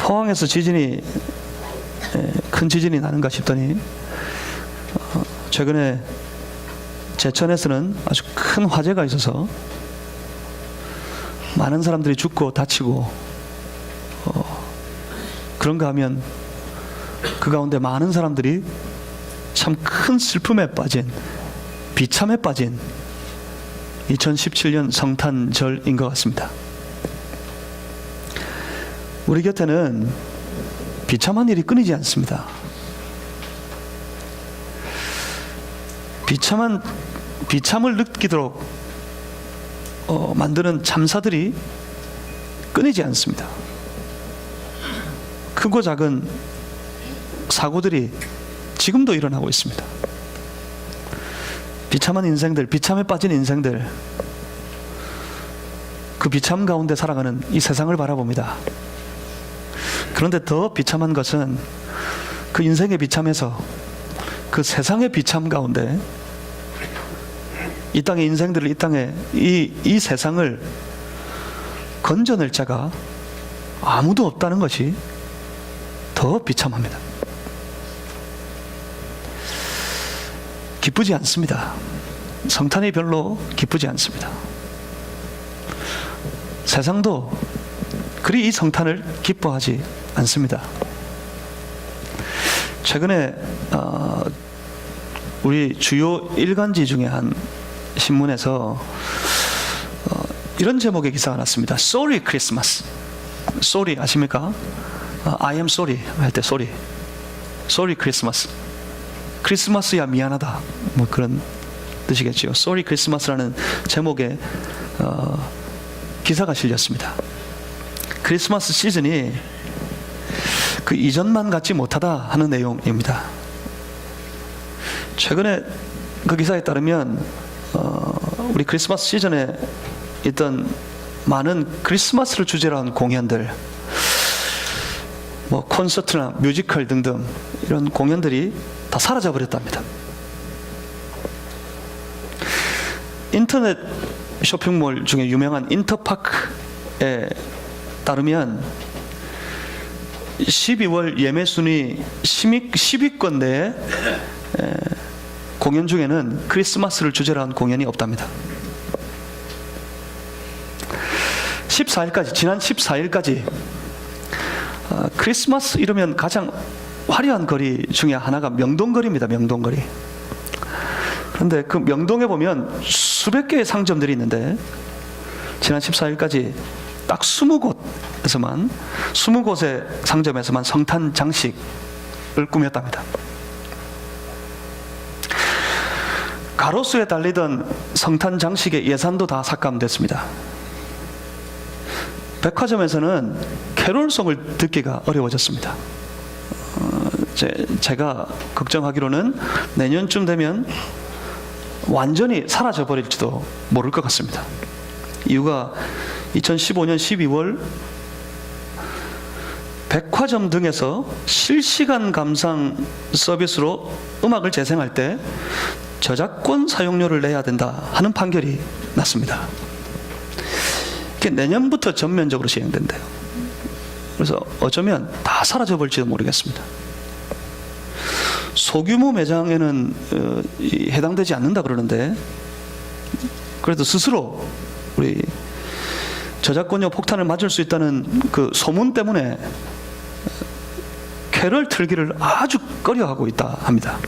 포항에서 큰 지진이 나는가 싶더니 최근에 제천에서는 아주 큰 화재가 있어서 많은 사람들이 죽고 다치고 그런가 하면 그 가운데 많은 사람들이 참 큰 슬픔에 빠진, 비참에 빠진 2017년 성탄절인 것 같습니다. 우리 곁에는 비참한 일이 끊이지 않습니다. 비참을 느끼도록 만드는 참사들이 끊이지 않습니다. 크고 작은 사고들이 지금도 일어나고 있습니다. 비참한 인생들, 비참에 빠진 인생들, 그 비참 가운데 살아가는 이 세상을 바라봅니다. 그런데 더 비참한 것은 그 인생의 비참에서 그 세상의 비참 가운데 이 땅의 인생들을, 이 땅의 이 세상을 건져낼 자가 아무도 없다는 것이 더 비참합니다. 기쁘지 않습니다. 성탄이 별로 기쁘지 않습니다. 세상도 그리 이 성탄을 기뻐하지 않습니다. 최근에 우리 주요 일간지 중에 한 신문에서 이런 제목의 기사가 났습니다. Sorry Christmas. Sorry 아십니까? I am sorry 할 때 sorry. Sorry Christmas. 크리스마스야 미안하다. 뭐 그런 뜻이겠죠. Sorry Christmas라는 제목의 기사가 실렸습니다. 크리스마스 시즌이 그 이전만 같지 못하다 하는 내용입니다. 최근에 그 기사에 따르면 우리 크리스마스 시즌에 있던 많은 크리스마스를 주제로 한 공연들, 뭐 콘서트나 뮤지컬 등등 이런 공연들이 다 사라져 버렸답니다. 인터넷 쇼핑몰 중에 유명한 인터파크에 따르면 12월 예매 순위 10위권 내에 공연 중에는 크리스마스를 주제로 한 공연이 없답니다. 14일까지, 지난 14일까지 크리스마스 이러면 가장 화려한 거리 중에 하나가 명동거리입니다. 명동거리. 그런데 그 명동에 보면 수백 개의 상점들이 있는데 지난 14일까지 딱 20곳의 상점에서만 성탄 장식을 꾸몄답니다. 가로수에 달리던 성탄 장식의 예산도 다 삭감됐습니다. 백화점에서는 캐롤송을 듣기가 어려워졌습니다. 제가 걱정하기로는 내년쯤 되면 완전히 사라져 버릴지도 모를 것 같습니다. 이유가 2015년 12월 백화점 등에서 실시간 감상 서비스로 음악을 재생할 때 저작권 사용료를 내야 된다 하는 판결이 났습니다. 이게 내년부터 전면적으로 시행된대요. 그래서 어쩌면 다 사라져 버릴지도 모르겠습니다. 소규모 매장에는 해당되지 않는다 그러는데 그래도 스스로 우리 저작권료 폭탄을 맞을 수 있다는 그 소문 때문에 캐럴 틀기를 아주 꺼려하고 있다 합니다.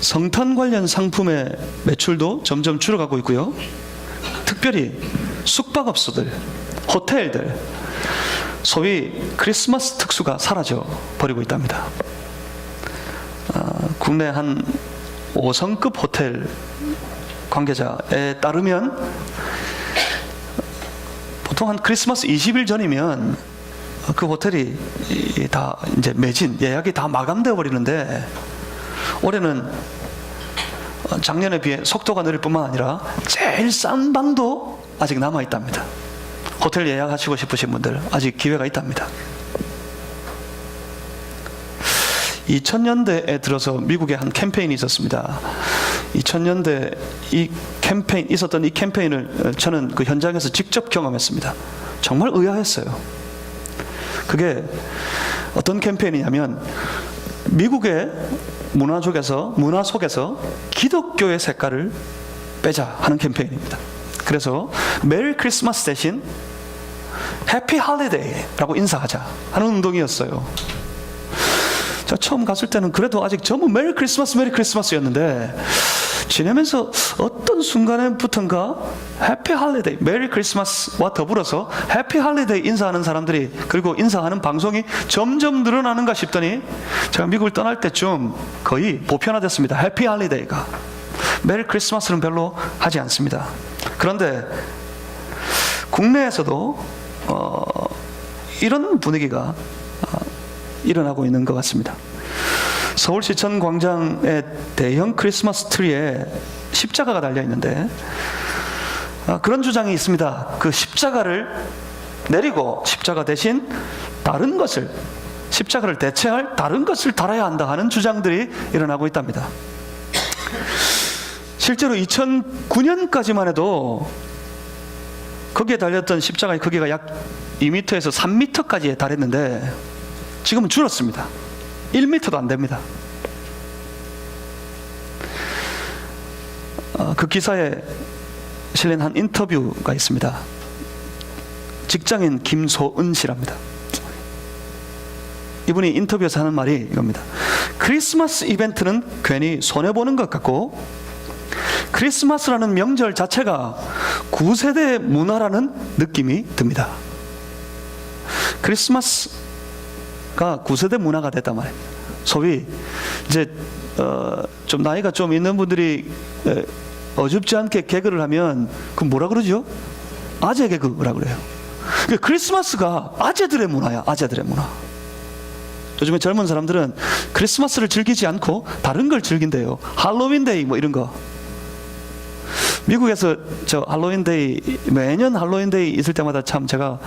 성탄 관련 상품의 매출도 점점 줄어가고 있고요. 특별히 숙박업소들, 호텔들, 소위 크리스마스 특수가 사라져 버리고 있답니다. 국내 한 5성급 호텔 관계자에 따르면 보통 한 크리스마스 20일 전이면 그 호텔이 다 이제 매진, 예약이 다 마감되어 버리는데 올해는 작년에 비해 속도가 느릴 뿐만 아니라 제일 싼 방도 아직 남아 있답니다. 호텔 예약하시고 싶으신 분들 아직 기회가 있답니다. 2000년대에 들어서 미국에 한 캠페인이 있었습니다. 2000년대 있었던 이 캠페인을 저는 그 현장에서 직접 경험했습니다. 정말 의아했어요. 그게 어떤 캠페인이냐면 미국의 문화 속에서 기독교의 색깔을 빼자 하는 캠페인입니다. 그래서 메리 크리스마스 대신 해피 할리데이라고 인사하자 하는 운동이었어요. 저 처음 갔을 때는 그래도 아직 전부 메리 크리스마스였는데 지내면서 어떤 순간에부턴가 해피 할리데이, 메리 크리스마스와 더불어서 해피 할리데이 인사하는 사람들이, 그리고 인사하는 방송이 점점 늘어나는가 싶더니 제가 미국을 떠날 때쯤 거의 보편화됐습니다. 해피 할리데이가. 메리 크리스마스는 별로 하지 않습니다. 그런데 국내에서도 이런 분위기가 일어나고 있는 것 같습니다. 서울시청 광장의 대형 크리스마스 트리에 십자가가 달려 있는데 그런 주장이 있습니다. 그 십자가를 내리고 십자가 대신 다른 것을, 십자가를 대체할 다른 것을 달아야 한다 하는 주장들이 일어나고 있답니다. 실제로 2009년까지만 해도 거기에 달렸던 십자가의 크기가 약 2m에서 3m까지 달했는데 지금은 줄었습니다. 1m도 안 됩니다. 그 기사에 실린 한 인터뷰가 있습니다. 직장인 김소은 씨랍니다. 이분이 인터뷰에서 하는 말이 이겁니다. 크리스마스 이벤트는 괜히 손해보는 것 같고 크리스마스라는 명절 자체가 9세대 문화라는 느낌이 듭니다. 크리스마스가 9세대 문화가 됐단 말입니다. 소위 이제 좀 나이가 좀 있는 분들이 어줍지 않게 개그를 하면 그 뭐라 그러죠? 아재 개그라 그래요. 크리스마스가 아재들의 문화야. 아재들의 문화. 요즘에 젊은 사람들은 크리스마스를 즐기지 않고 다른 걸 즐긴대요. 할로윈데이 뭐 이런 거. 미국에서 저 할로윈데이, 매년 할로윈데이 있을 때마다 참 제가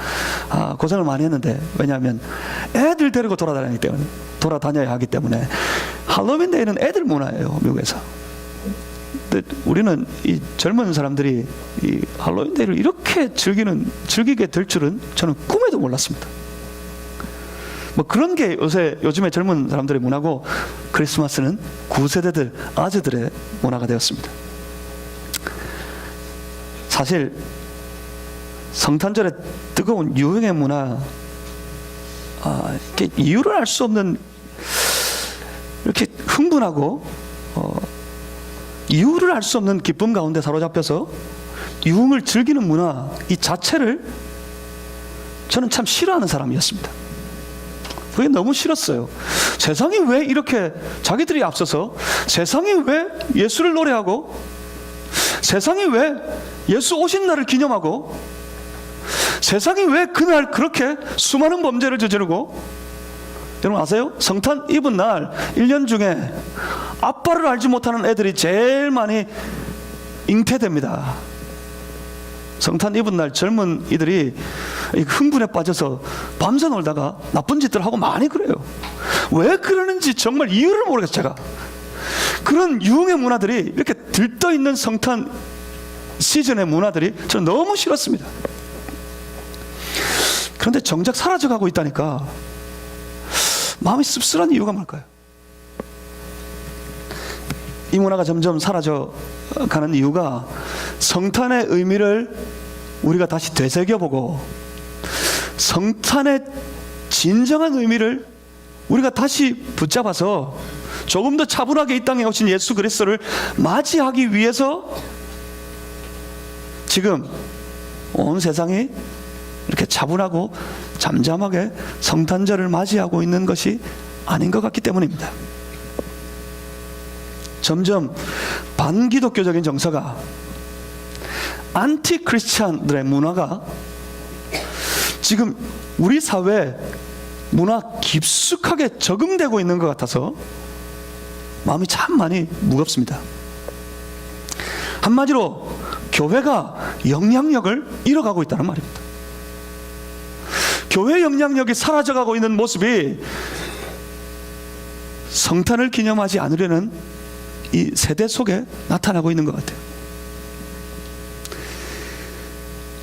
고생을 많이 했는데, 왜냐하면 애들 데리고 돌아다녀야 하기 때문에. 할로윈데이는 애들 문화예요, 미국에서. 근데 우리는 이 젊은 사람들이 이 할로윈데이를 이렇게 즐기게 될 줄은 저는 꿈에도 몰랐습니다. 뭐 그런 게 요즘에 젊은 사람들의 문화고, 크리스마스는 9세대들, 아재들의 문화가 되었습니다. 사실 성탄절의 뜨거운 유흥의 문화, 이렇게 이유를 알 수 없는, 이렇게 흥분하고 이유를 알 수 없는 기쁨 가운데 사로잡혀서 유흥을 즐기는 문화, 이 자체를 저는 참 싫어하는 사람이었습니다. 그게 너무 싫었어요. 세상이 왜 이렇게 자기들이 앞서서, 세상이 왜 예수를 노래하고, 세상이 왜 예수 오신 날을 기념하고, 세상이 왜 그날 그렇게 수많은 범죄를 저지르고. 여러분 아세요? 성탄 입은 날 1년 중에 아빠를 알지 못하는 애들이 제일 많이 잉태됩니다. 성탄 입은 날 젊은 이들이 흥분에 빠져서 밤새 놀다가 나쁜 짓들 하고 많이 그래요. 왜 그러는지 정말 이유를 모르겠어요. 제가 그런 유흥의 문화들이 이렇게 들떠있는 성탄 시즌의 문화들이 저는 너무 싫었습니다. 그런데 정작 사라져가고 있다니까 마음이 씁쓸한 이유가 뭘까요? 이 문화가 점점 사라져가는 이유가 성탄의 의미를 우리가 다시 되새겨보고, 성탄의 진정한 의미를 우리가 다시 붙잡아서 조금 더 차분하게 이 땅에 오신 예수 그리스도를 맞이하기 위해서 지금 온 세상이 이렇게 차분하고 잠잠하게 성탄절을 맞이하고 있는 것이 아닌 것 같기 때문입니다. 점점 반기독교적인 정서가, 안티 크리스찬들의 문화가 지금 우리 사회에 문화 깊숙하게 적응되고 있는 것 같아서 마음이 참 많이 무겁습니다. 한마디로 교회가 영향력을 잃어가고 있다는 말입니다. 교회 영향력이 사라져가고 있는 모습이 성탄을 기념하지 않으려는 이 세대 속에 나타나고 있는 것 같아요.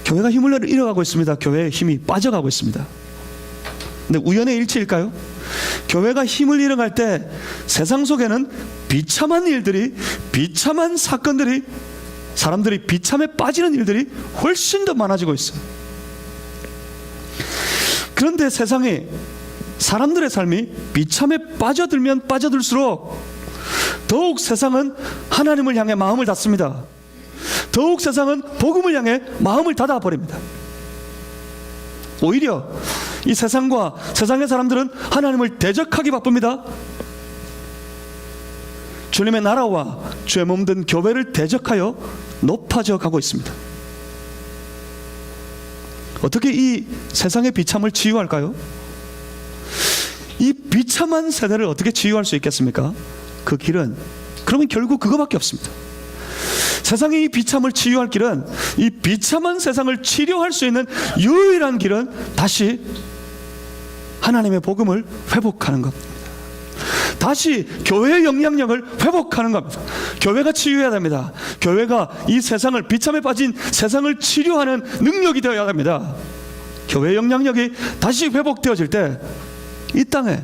교회가 힘을 잃어가고 있습니다. 교회의 힘이 빠져가고 있습니다. 근데 우연의 일치일까요? 교회가 힘을 잃어갈 때 세상 속에는 비참한 일들이, 비참한 사건들이, 사람들이 비참에 빠지는 일들이 훨씬 더 많아지고 있어요. 그런데 세상에 사람들의 삶이 비참에 빠져들면 빠져들수록 더욱 세상은 하나님을 향해 마음을 닫습니다. 더욱 세상은 복음을 향해 마음을 닫아버립니다. 오히려 이 세상과 세상의 사람들은 하나님을 대적하기 바쁩니다. 주님의 나라와 주의 몸된 교회를 대적하여 높아져 가고 있습니다. 어떻게 이 세상의 비참을 치유할까요? 이 비참한 세대를 어떻게 치유할 수 있겠습니까? 그 길은 그러면 결국 그거밖에 없습니다. 세상의 이 비참을 치유할 길은, 이 비참한 세상을 치료할 수 있는 유일한 길은 다시 하나님의 복음을 회복하는 겁니다. 다시 교회의 영향력을 회복하는 겁니다. 교회가 치유해야 됩니다. 교회가 이 세상을, 비참에 빠진 세상을 치료하는 능력이 되어야 됩니다. 교회의 영향력이 다시 회복되어질 때 이 땅에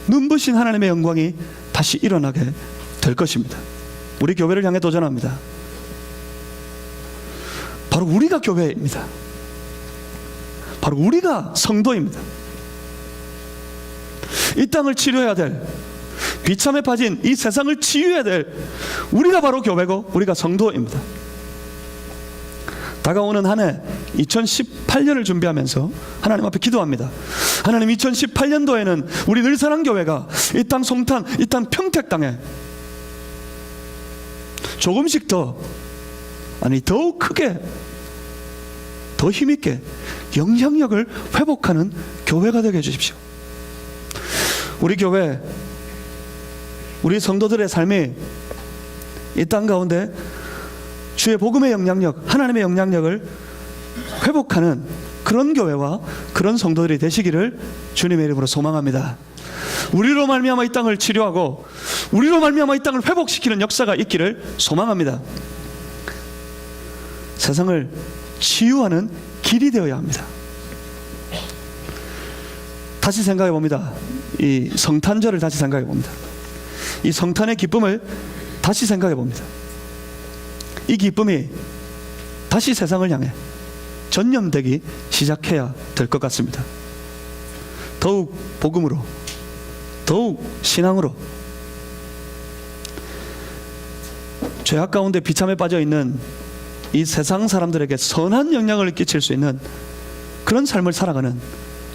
눈부신 하나님의 영광이 다시 일어나게 될 것입니다. 우리 교회를 향해 도전합니다. 바로 우리가 교회입니다. 바로 우리가 성도입니다. 이 땅을 치료해야 될, 비참에 빠진 이 세상을 치유해야 될 우리가 바로 교회고 우리가 성도입니다. 다가오는 한 해 2018년을 준비하면서 하나님 앞에 기도합니다. 하나님, 2018년도에는 우리 늘사랑교회가 이 땅 송탄, 이 땅 평택 땅에 조금씩 더, 아니 더욱 크게, 더 힘있게 영향력을 회복하는 교회가 되게 해주십시오. 우리 교회, 우리 성도들의 삶이 이 땅 가운데 주의 복음의 영향력, 하나님의 영향력을 회복하는 그런 교회와 그런 성도들이 되시기를 주님의 이름으로 소망합니다. 우리로 말미암아 이 땅을 치료하고 우리로 말미암아 이 땅을 회복시키는 역사가 있기를 소망합니다. 세상을 치유하는 길이 되어야 합니다. 다시 생각해 봅니다. 이 성탄절을 다시 생각해 봅니다. 이 성탄의 기쁨을 다시 생각해 봅니다. 이 기쁨이 다시 세상을 향해 전념되기 시작해야 될 것 같습니다. 더욱 복음으로, 더욱 신앙으로, 죄악 가운데 비참에 빠져 있는 이 세상 사람들에게 선한 영향을 끼칠 수 있는 그런 삶을 살아가는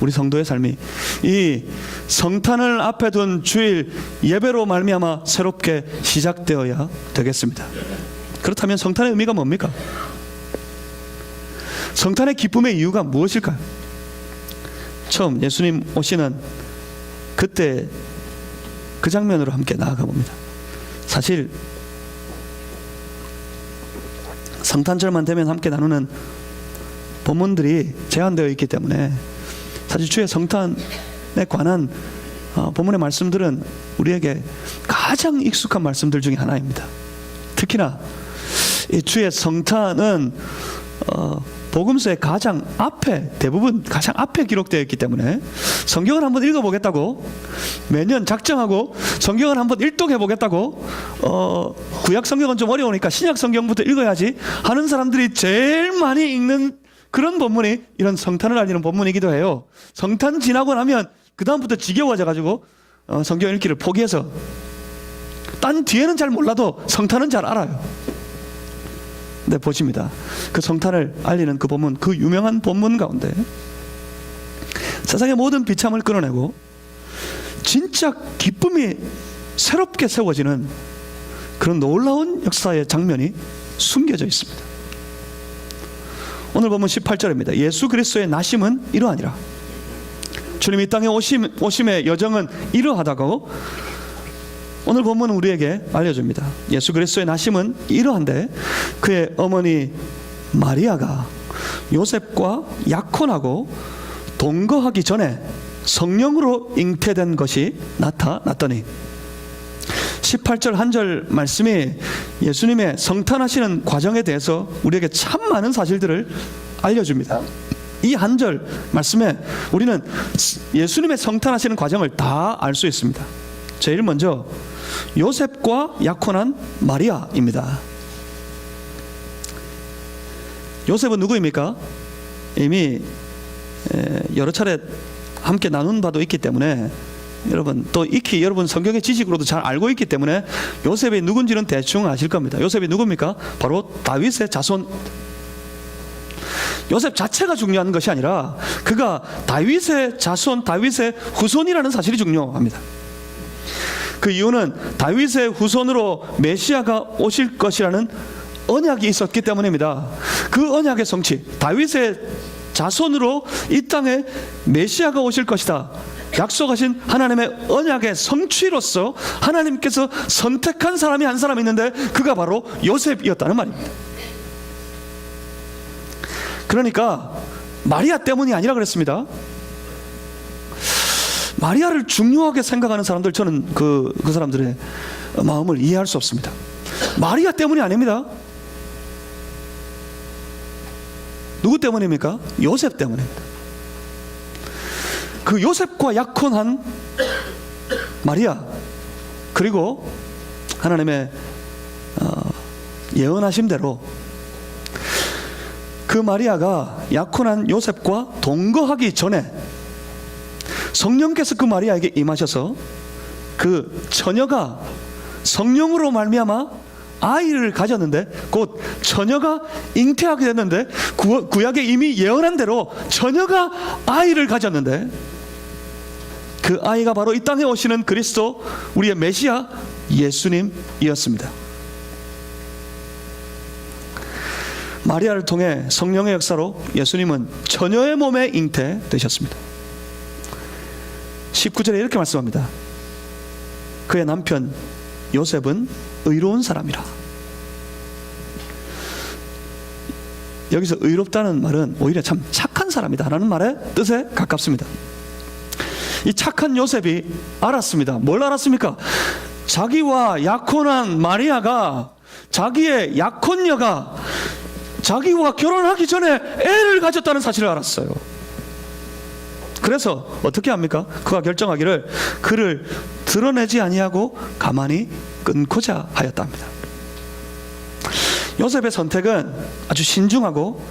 우리 성도의 삶이 이 성탄을 앞에 둔 주일 예배로 말미암아 새롭게 시작되어야 되겠습니다. 그렇다면 성탄의 의미가 뭡니까? 성탄의 기쁨의 이유가 무엇일까요? 처음 예수님 오시는 그때 그 장면으로 함께 나아가 봅니다. 사실 성탄절만 되면 함께 나누는 본문들이 제한되어 있기 때문에 사실 주의 성탄에 관한 본문의 말씀들은 우리에게 가장 익숙한 말씀들 중에 하나입니다. 특히나 이 주의 성탄은 복음서의 가장 앞에, 대부분 가장 앞에 기록되어 있기 때문에 성경을 한번 읽어보겠다고 매년 작정하고 성경을 한번 일독해보겠다고 구약 성경은 좀 어려우니까 신약 성경부터 읽어야지 하는 사람들이 제일 많이 읽는 그런 본문이 이런 성탄을 알리는 본문이기도 해요. 성탄 지나고 나면 그 다음부터 지겨워져가지고 성경 읽기를 포기해서, 딴 뒤에는 잘 몰라도 성탄은 잘 알아요. 네, 보십니다. 그 성탄을 알리는 그 본문, 그 유명한 본문 가운데 세상의 모든 비참을 끌어내고 진짜 기쁨이 새롭게 세워지는 그런 놀라운 역사의 장면이 숨겨져 있습니다. 오늘 본문 18절입니다. 예수 그리스도의 나심은 이러하니라. 주님이 이 땅에 오심의 여정은 이러하다고 오늘 본문은 우리에게 알려줍니다. 예수 그리스도의 나심은 이러한데 그의 어머니 마리아가 요셉과 약혼하고 동거하기 전에 성령으로 잉태된 것이 나타났더니, 18절 한 절 말씀이 예수님의 성탄하시는 과정에 대해서 우리에게 참 많은 사실들을 알려줍니다. 이 한 절 말씀에 우리는 예수님의 성탄하시는 과정을 다 알 수 있습니다. 제일 먼저 요셉과 약혼한 마리아입니다. 요셉은 누구입니까? 이미 여러 차례 함께 나눈 바도 있기 때문에 여러분 또 익히 여러분 성경의 지식으로도 잘 알고 있기 때문에 요셉이 누군지는 대충 아실 겁니다. 요셉이 누굽니까? 바로 다윗의 자손. 요셉 자체가 중요한 것이 아니라 그가 다윗의 자손, 다윗의 후손이라는 사실이 중요합니다. 그 이유는 다윗의 후손으로 메시아가 오실 것이라는 언약이 있었기 때문입니다. 그 언약의 성취, 다윗의 자손으로 이 땅에 메시아가 오실 것이다 약속하신 하나님의 언약의 성취로서 하나님께서 선택한 사람이 한 사람이 있는데 그가 바로 요셉이었다는 말입니다. 그러니까 마리아 때문이 아니라 그랬습니다. 마리아를 중요하게 생각하는 사람들, 저는 그 사람들의 마음을 이해할 수 없습니다. 마리아 때문이 아닙니다. 누구 때문입니까? 요셉 때문입니다. 그 요셉과 약혼한 마리아, 그리고 하나님의 예언하신 대로 그 마리아가 약혼한 요셉과 동거하기 전에 성령께서 그 마리아에게 임하셔서 그 처녀가 성령으로 말미암아 아이를 가졌는데, 곧 처녀가 잉태하게 됐는데, 구약에 이미 예언한 대로 처녀가 아이를 가졌는데, 그 아이가 바로 이 땅에 오시는 그리스도, 우리의 메시아 예수님이었습니다. 마리아를 통해 성령의 역사로 예수님은 처녀의 몸에 잉태되셨습니다. 19절에 이렇게 말씀합니다. 그의 남편 요셉은 의로운 사람이라. 여기서 의롭다는 말은 오히려 참 착한 사람이다 라는 말의 뜻에 가깝습니다. 이 착한 요셉이 알았습니다. 뭘 알았습니까? 자기와 약혼한 마리아가, 자기의 약혼녀가 자기와 결혼하기 전에 애를 가졌다는 사실을 알았어요. 그래서 어떻게 합니까? 그가 결정하기를 그를 드러내지 아니하고 가만히 끊고자 하였답니다. 요셉의 선택은 아주 신중하고,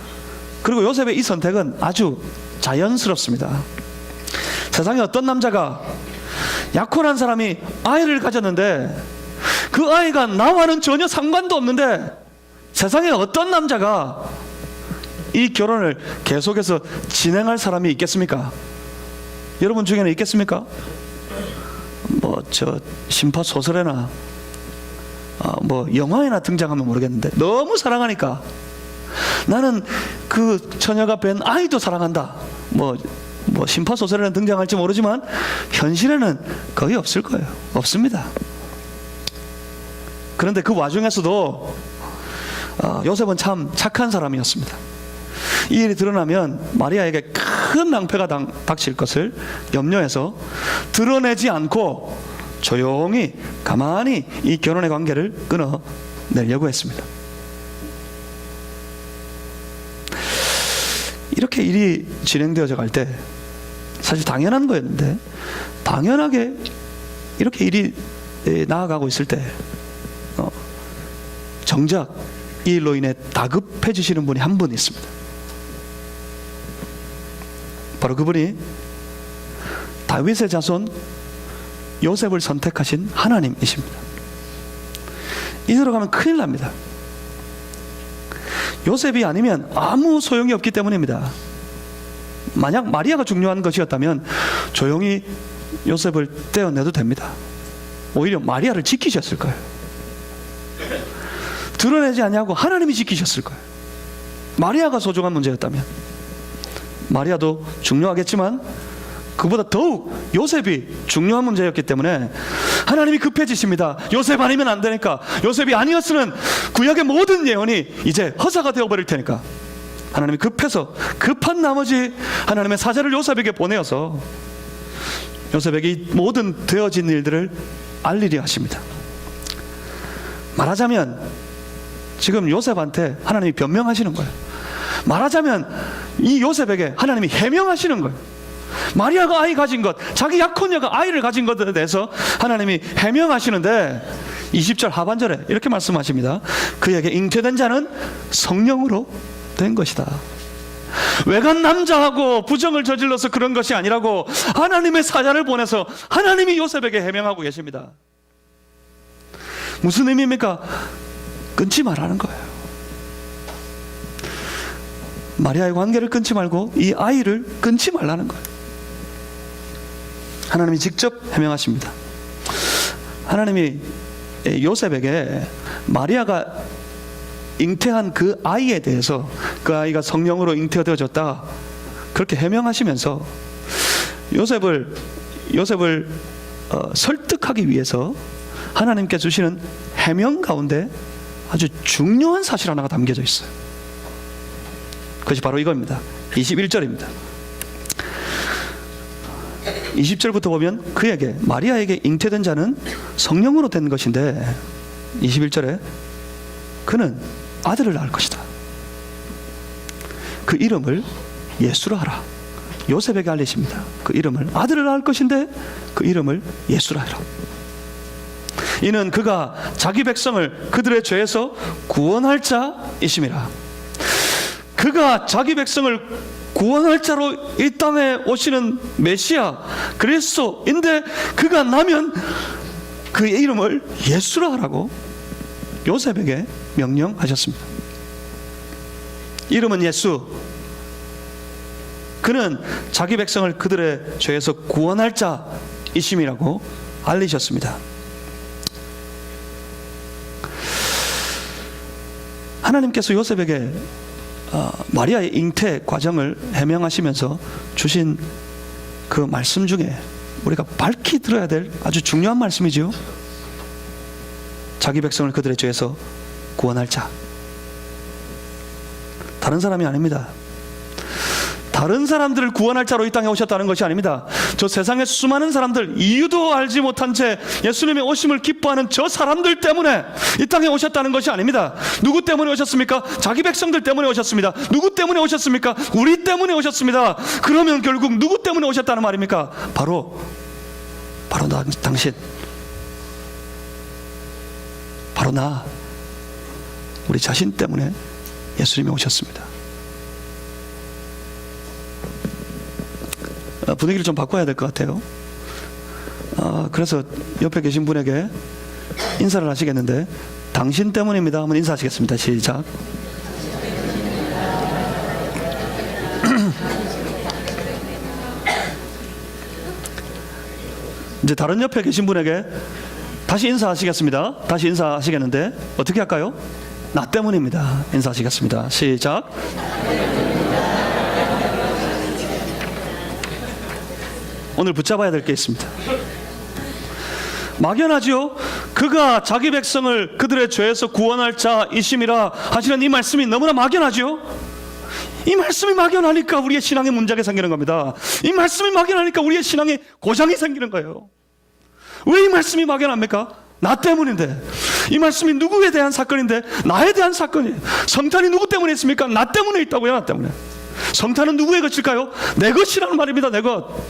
그리고 요셉의 이 선택은 아주 자연스럽습니다. 세상에 어떤 남자가 약혼한 사람이 아이를 가졌는데 그 아이가 나와는 전혀 상관도 없는데, 세상에 어떤 남자가 이 결혼을 계속해서 진행할 사람이 있겠습니까? 여러분 중에는 있겠습니까? 저 심파소설에나 영화에나 등장하면 모르겠는데, 너무 사랑하니까 나는 그 처녀가 뵌 아이도 사랑한다, 심파소설에는 등장할지 모르지만 현실에는 거의 없을 거예요. 없습니다. 그런데 그 와중에서도 요셉은 참 착한 사람이었습니다. 이 일이 드러나면 마리아에게 큰 낭패가 닥칠 것을 염려해서 드러내지 않고 조용히 가만히 이 결혼의 관계를 끊어내려고 했습니다. 이렇게 일이 진행되어져 갈 때 사실 당연한 거였는데, 당연하게 이렇게 일이 나아가고 있을 때 정작 이 일로 인해 다급해지시는 분이 한 분 있습니다. 바로 그분이 다윗의 자손 요셉을 선택하신 하나님이십니다. 이대로 가면 큰일 납니다. 요셉이 아니면 아무 소용이 없기 때문입니다. 만약 마리아가 중요한 것이었다면 조용히 요셉을 떼어내도 됩니다. 오히려 마리아를 지키셨을 거예요. 드러내지 아니하고 하나님이 지키셨을 거예요. 마리아가 소중한 문제였다면. 마리아도 중요하겠지만 그보다 더욱 요셉이 중요한 문제였기 때문에 하나님이 급해지십니다. 요셉 아니면 안 되니까. 요셉이 아니었으면 구약의 모든 예언이 이제 허사가 되어버릴 테니까 하나님이 급한 나머지 하나님의 사자를 요셉에게 보내어서 요셉에게 이 모든 되어진 일들을 알리려 하십니다. 말하자면 지금 요셉한테 하나님이 변명하시는 거예요. 말하자면 이 요셉에게 하나님이 해명하시는 거예요. 마리아가 아이 가진 것, 자기 약혼녀가 아이를 가진 것에 대해서 하나님이 해명하시는데 20절 하반절에 이렇게 말씀하십니다. 그에게 잉태된 자는 성령으로 된 것이다. 외간 남자하고 부정을 저질러서 그런 것이 아니라고 하나님의 사자를 보내서 하나님이 요셉에게 해명하고 계십니다. 무슨 의미입니까? 끊지 말라는 거예요. 마리아의 관계를 끊지 말고 이 아이를 끊지 말라는 거예요. 하나님이 직접 해명하십니다. 하나님이 요셉에게 마리아가 잉태한 그 아이에 대해서 그 아이가 성령으로 잉태되어졌다 그렇게 해명하시면서 요셉을 설득하기 위해서 하나님께 주시는 해명 가운데 아주 중요한 사실 하나가 담겨져 있어요. 그것이 바로 이겁니다. 21절입니다. 20절부터 보면 그에게 마리아에게 잉태된 자는 성령으로 된 것인데 21절에 그는 아들을 낳을 것이다. 그 이름을 예수라 하라. 요셉에게 알리십니다. 그 이름을 아들을 낳을 것인데 그 이름을 예수라 하라. 이는 그가 자기 백성을 그들의 죄에서 구원할 자이심이라. 그가 자기 백성을 구원할 자로 이 땅에 오시는 메시아 그리스도인데 그가 나면 그의 이름을 예수라 하라고 요셉에게 명령하셨습니다. 이름은 예수. 그는 자기 백성을 그들의 죄에서 구원할 자이심이라고 알리셨습니다. 하나님께서 요셉에게 마리아의 잉태 과정을 해명하시면서 주신 그 말씀 중에 우리가 밝히 들어야 될 아주 중요한 말씀이지요. 자기 백성을 그들의 죄에서 구원할 자. 다른 사람이 아닙니다. 다른 사람들을 구원할 자로 이 땅에 오셨다는 것이 아닙니다. 저 세상의 수많은 사람들, 이유도 알지 못한 채 예수님의 오심을 기뻐하는 저 사람들 때문에 이 땅에 오셨다는 것이 아닙니다. 누구 때문에 오셨습니까? 자기 백성들 때문에 오셨습니다. 누구 때문에 오셨습니까? 우리 때문에 오셨습니다. 그러면 결국 누구 때문에 오셨다는 말입니까? 바로 당신, 바로 나, 우리 자신 때문에 예수님이 오셨습니다. 분위기를 좀 바꿔야 될 것 같아요. 그래서 옆에 계신 분에게 인사를 하시겠는데, 당신 때문입니다. 한번 인사하시겠습니다. 시작. 이제 다른 옆에 계신 분에게 다시 인사하시겠습니다. 다시 인사하시겠는데 어떻게 할까요? 나 때문입니다. 인사하시겠습니다. 시작. 오늘 붙잡아야 될 게 있습니다. 막연하지요? 그가 자기 백성을 그들의 죄에서 구원할 자이심이라 하시는 이 말씀이 너무나 막연하지요? 이 말씀이 막연하니까 우리의 신앙에 문제가 생기는 겁니다. 이 말씀이 막연하니까 우리의 신앙에 고장이 생기는 거예요. 왜 이 말씀이 막연합니까? 나 때문인데. 이 말씀이 누구에 대한 사건인데 나에 대한 사건이에요. 성탄이 누구 때문에 있습니까? 나 때문에 있다고요. 나 때문에. 성탄은 누구의 것일까요? 내 것이라는 말입니다. 내 것.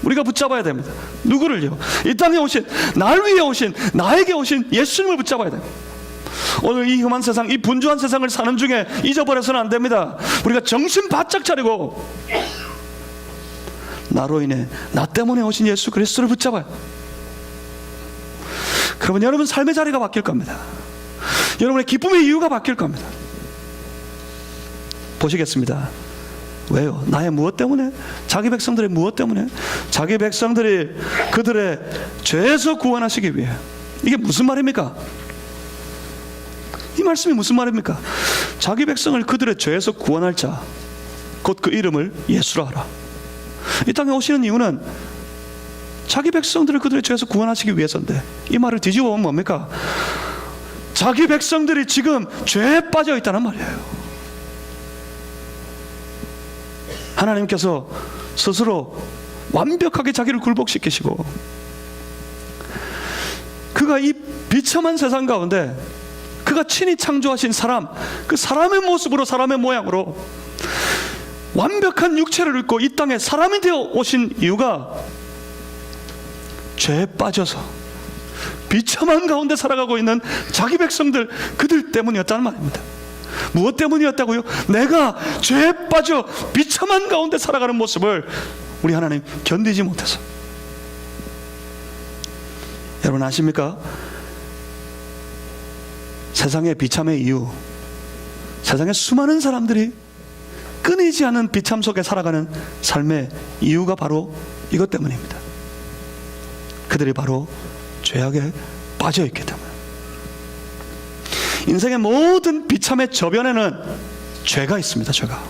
우리가 붙잡아야 됩니다. 누구를요? 이 땅에 오신, 날 위해 오신, 나에게 오신 예수님을 붙잡아야 됩니다. 오늘 이 험한 세상, 이 분주한 세상을 사는 중에 잊어버려서는 안 됩니다. 우리가 정신 바짝 차리고 나로 인해, 나 때문에 오신 예수 그리스도를 붙잡아요. 그러면 여러분 삶의 자리가 바뀔 겁니다. 여러분의 기쁨의 이유가 바뀔 겁니다. 보시겠습니다. 왜요? 나의 무엇 때문에? 자기 백성들의 무엇 때문에? 자기 백성들이 그들의 죄에서 구원하시기 위해. 이게 무슨 말입니까? 이 말씀이 무슨 말입니까? 자기 백성을 그들의 죄에서 구원할 자, 곧 그 이름을 예수라 하라. 이 땅에 오시는 이유는 자기 백성들을 그들의 죄에서 구원하시기 위해서인데, 이 말을 뒤집어 보면 뭡니까? 자기 백성들이 지금 죄에 빠져 있다는 말이에요. 하나님께서 스스로 완벽하게 자기를 굴복시키시고, 그가 이 비참한 세상 가운데 그가 친히 창조하신 사람, 그 사람의 모습으로 사람의 모양으로 완벽한 육체를 입고 이 땅에 사람이 되어 오신 이유가 죄에 빠져서 비참한 가운데 살아가고 있는 자기 백성들, 그들 때문이었다는 말입니다. 무엇 때문이었다고요? 내가 죄에 빠져 비참한 가운데 살아가는 모습을 우리 하나님 견디지 못해서. 여러분 아십니까? 세상의 비참의 이유, 세상의 수많은 사람들이 끊이지 않는 비참 속에 살아가는 삶의 이유가 바로 이것 때문입니다. 그들이 바로 죄악에 빠져 있기 때문에. 인생의 모든 비참의 저변에는 죄가 있습니다. 죄가.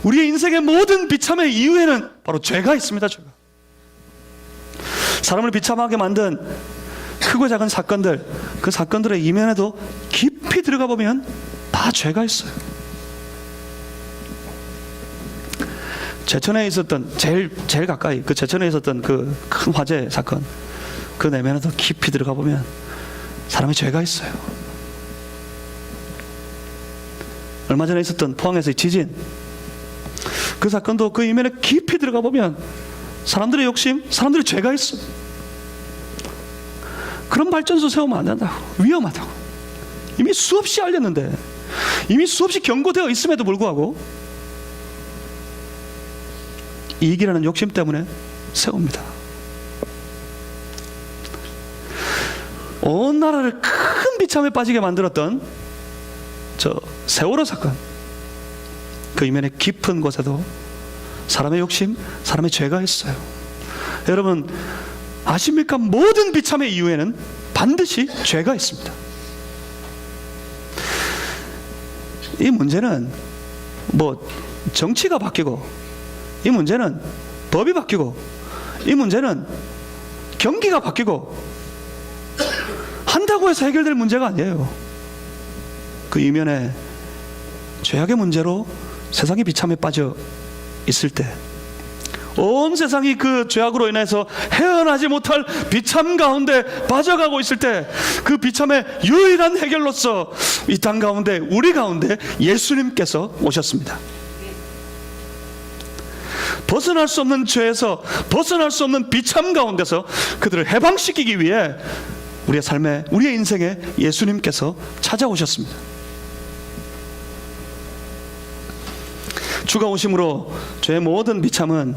우리의 인생의 모든 비참의 이유에는 바로 죄가 있습니다. 죄가. 사람을 비참하게 만든 크고 작은 사건들, 그 사건들의 이면에도 깊이 들어가 보면 다 죄가 있어요. 제천에 있었던 제일 가까이 그 제천에 있었던 그 큰 화재 사건, 그 내면에도 깊이 들어가 보면 사람의 죄가 있어요. 얼마 전에 있었던 포항에서의 지진, 그 사건도 그 이면에 깊이 들어가 보면 사람들의 욕심, 사람들의 죄가 있어. 그런 발전소 세우면 안 된다고, 위험하다고 이미 수없이 알렸는데, 이미 수없이 경고되어 있음에도 불구하고 이익이라는 욕심 때문에 세웁니다. 온 나라를 큰 비참에 빠지게 만들었던 저 세월호 사건, 그 이면의 깊은 곳에도 사람의 욕심, 사람의 죄가 있어요. 여러분 아십니까? 모든 비참의 이유에는 반드시 죄가 있습니다. 이 문제는 뭐 정치가 바뀌고, 이 문제는 법이 바뀌고, 이 문제는 경기가 바뀌고 한다고 해서 해결될 문제가 아니에요. 그 이면에 죄악의 문제로 세상이 비참에 빠져 있을 때, 온 세상이 그 죄악으로 인해서 헤어나지 못할 비참 가운데 빠져가고 있을 때, 그 비참의 유일한 해결로서 이 땅 가운데, 우리 가운데 예수님께서 오셨습니다. 벗어날 수 없는 죄에서, 벗어날 수 없는 비참 가운데서 그들을 해방시키기 위해 우리의 삶에, 우리의 인생에 예수님께서 찾아오셨습니다. 주가 오심으로 죄의 모든 비참은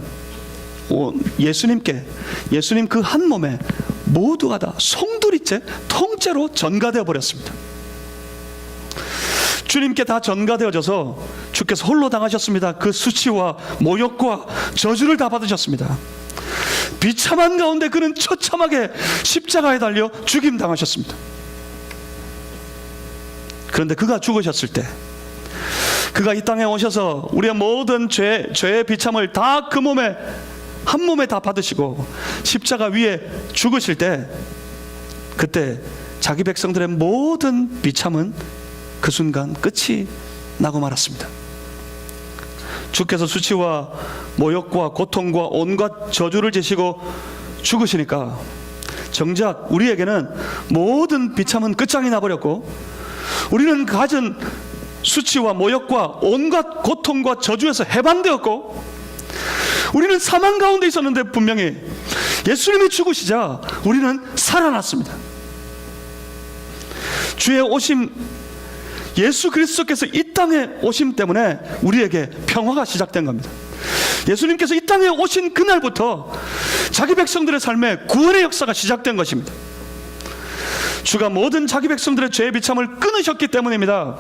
예수님께, 예수님 그 한 몸에 모두가 다 송두리째, 통째로 전가되어 버렸습니다. 주님께 다 전가되어져서 주께서 홀로 당하셨습니다. 그 수치와 모욕과 저주를 다 받으셨습니다. 비참한 가운데 그는 처참하게 십자가에 달려 죽임 당하셨습니다. 그런데 그가 죽으셨을 때, 그가 이 땅에 오셔서 우리의 모든 죄의 비참을 다 그 몸에, 한 몸에 다 받으시고 십자가 위에 죽으실 때, 그때 자기 백성들의 모든 비참은 그 순간 끝이 나고 말았습니다. 주께서 수치와 모욕과 고통과 온갖 저주를 지시고 죽으시니까 정작 우리에게는 모든 비참은 끝장이 나버렸고, 우리는 가진 수치와 모욕과 온갖 고통과 저주에서 해방되었고, 우리는 사망 가운데 있었는데 분명히 예수님이 죽으시자 우리는 살아났습니다. 주의 오심, 예수 그리스도께서 이 땅에 오심 때문에 우리에게 평화가 시작된 겁니다. 예수님께서 이 땅에 오신 그날부터 자기 백성들의 삶에 구원의 역사가 시작된 것입니다. 주가 모든 자기 백성들의 죄의 비참을 끊으셨기 때문입니다.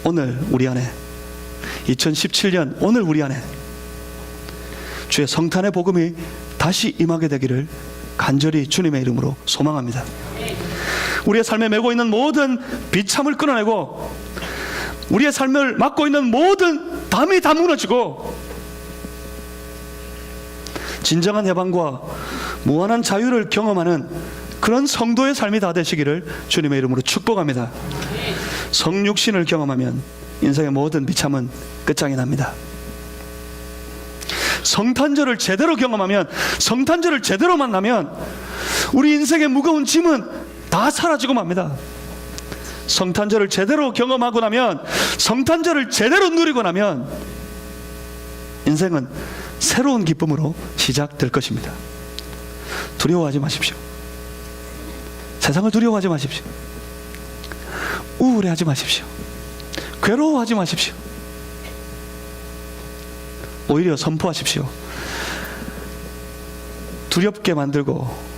오늘 우리 안에, 2017년 오늘 우리 안에 주의 성탄의 복음이 다시 임하게 되기를 간절히 주님의 이름으로 소망합니다. 우리의 삶에 메고 있는 모든 비참을 끊어내고, 우리의 삶을 맡고 있는 모든 담이 다 무너지고, 진정한 해방과 무한한 자유를 경험하는 그런 성도의 삶이 다 되시기를 주님의 이름으로 축복합니다. 성육신을 경험하면 인생의 모든 비참은 끝장이 납니다. 성탄절을 제대로 경험하면, 성탄절을 제대로 만나면 우리 인생의 무거운 짐은 다 사라지고 맙니다. 성탄절을 제대로 경험하고 나면, 성탄절을 제대로 누리고 나면 인생은 새로운 기쁨으로 시작될 것입니다. 두려워하지 마십시오. 세상을 두려워하지 마십시오. 우울해하지 마십시오. 괴로워하지 마십시오. 오히려 선포하십시오. 두렵게 만들고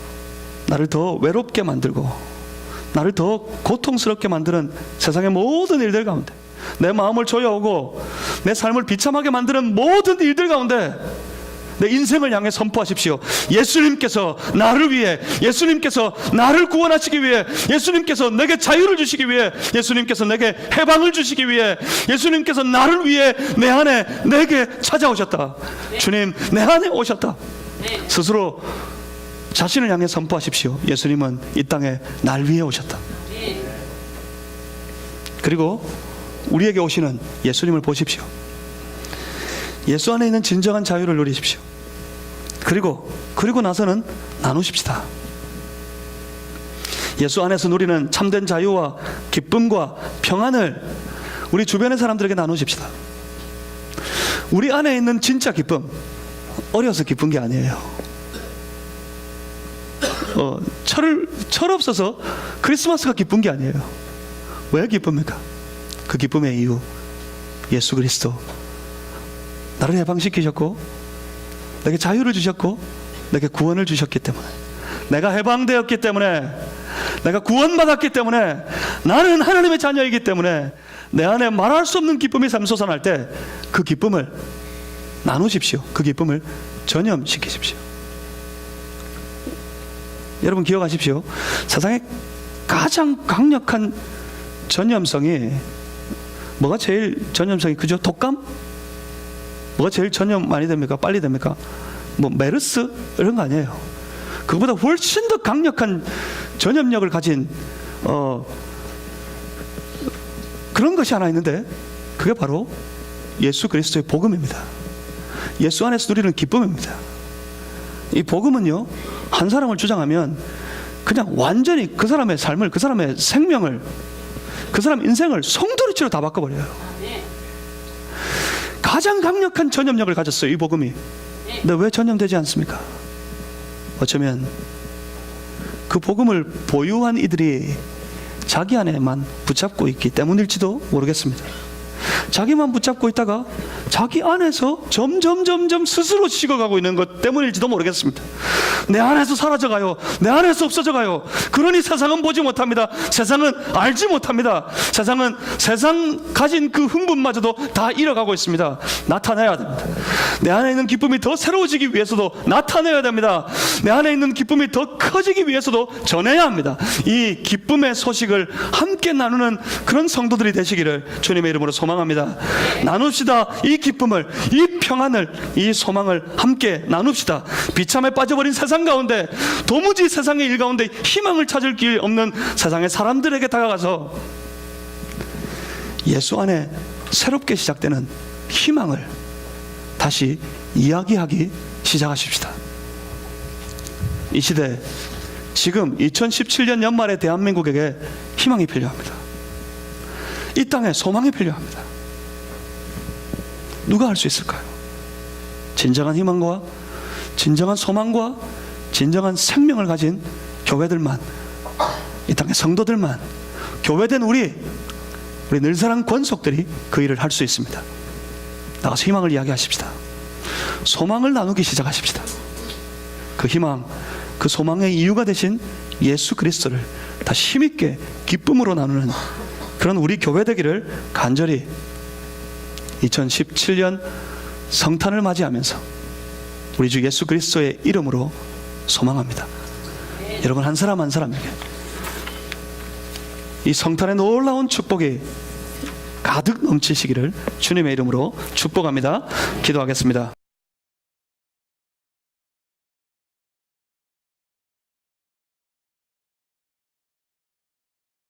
나를 더 외롭게 만들고 나를 더 고통스럽게 만드는 세상의 모든 일들 가운데, 내 마음을 조여오고 내 삶을 비참하게 만드는 모든 일들 가운데 내 인생을 향해 선포하십시오. 예수님께서 나를 위해, 예수님께서 나를 구원하시기 위해, 예수님께서 내게 자유를 주시기 위해, 예수님께서 내게 해방을 주시기 위해, 예수님께서 나를 위해 내 안에 내게 찾아오셨다. 주님, 내 안에 오셨다. 스스로 자신을 향해 선포하십시오. 예수님은 이 땅에 날 위해 오셨다. 그리고 우리에게 오시는 예수님을 보십시오. 예수 안에 있는 진정한 자유를 누리십시오. 그리고 나서는 나누십시다. 예수 안에서 누리는 참된 자유와 기쁨과 평안을 우리 주변의 사람들에게 나누십시다. 우리 안에 있는 진짜 기쁨, 어려서 기쁜 게 아니에요. 철 없어서 크리스마스가 기쁜 게 아니에요. 왜 기쁩니까? 그 기쁨의 이유, 예수 그리스도 나를 해방시키셨고 내게 자유를 주셨고 내게 구원을 주셨기 때문에, 내가 해방되었기 때문에, 내가 구원받았기 때문에, 나는 하나님의 자녀이기 때문에 내 안에 말할 수 없는 기쁨이 샘솟아날 때 그 기쁨을 나누십시오. 그 기쁨을 전염시키십시오. 여러분 기억하십시오. 세상에 가장 강력한 전염성이 뭐가 제일 전염성이 그죠? 독감? 뭐가 제일 전염 많이 됩니까? 빨리 됩니까? 뭐 메르스? 이런 거 아니에요. 그거보다 훨씬 더 강력한 전염력을 가진 그런 것이 하나 있는데, 그게 바로 예수 그리스도의 복음입니다. 예수 안에서 누리는 기쁨입니다. 이 복음은요, 한 사람을 주장하면 그냥 완전히 그 사람의 삶을, 그 사람의 생명을, 그 사람 인생을 송두리째로 다 바꿔버려요. 가장 강력한 전염력을 가졌어요, 이 복음이. 근데 왜 전염되지 않습니까? 어쩌면 그 복음을 보유한 이들이 자기 안에만 붙잡고 있기 때문일지도 모르겠습니다. 자기만 붙잡고 있다가 자기 안에서 점점 스스로 식어가고 있는 것 때문일지도 모르겠습니다. 내 안에서 사라져가요. 내 안에서 없어져가요. 그러니 세상은 보지 못합니다. 세상은 알지 못합니다. 세상은 세상 가진 그 흥분마저도 다 잃어가고 있습니다. 나타내야 됩니다. 내 안에 있는 기쁨이 더 새로워지기 위해서도 나타내야 됩니다. 내 안에 있는 기쁨이 더 커지기 위해서도 전해야 합니다. 이 기쁨의 소식을 함께 나누는 그런 성도들이 되시기를 주님의 이름으로 소망합니다. 나눕시다. 이 기쁨을, 이 평안을, 이 소망을 함께 나눕시다. 비참에 빠져버린 세상 가운데, 도무지 세상의 일 가운데 희망을 찾을 길 없는 세상의 사람들에게 다가가서 예수 안에 새롭게 시작되는 희망을 다시 이야기하기 시작하십시다. 이 시대, 지금 2017년 연말의 대한민국에게 희망이 필요합니다. 이 땅에 소망이 필요합니다. 누가 할 수 있을까요? 진정한 희망과 진정한 소망과 진정한 생명을 가진 교회들만, 이 땅의 성도들만, 교회된 우리 늘사랑 권속들이 그 일을 할 수 있습니다. 나가서 희망을 이야기하십시다. 소망을 나누기 시작하십시다. 그 희망, 그 소망의 이유가 되신 예수 그리스도를 다시 힘있게 기쁨으로 나누는 그런 우리 교회 되기를 간절히 2017년 성탄을 맞이하면서 우리 주 예수 그리스도의 이름으로 소망합니다. 여러분 한 사람 한 사람에게 이 성탄의 놀라운 축복이 가득 넘치시기를 주님의 이름으로 축복합니다. 기도하겠습니다.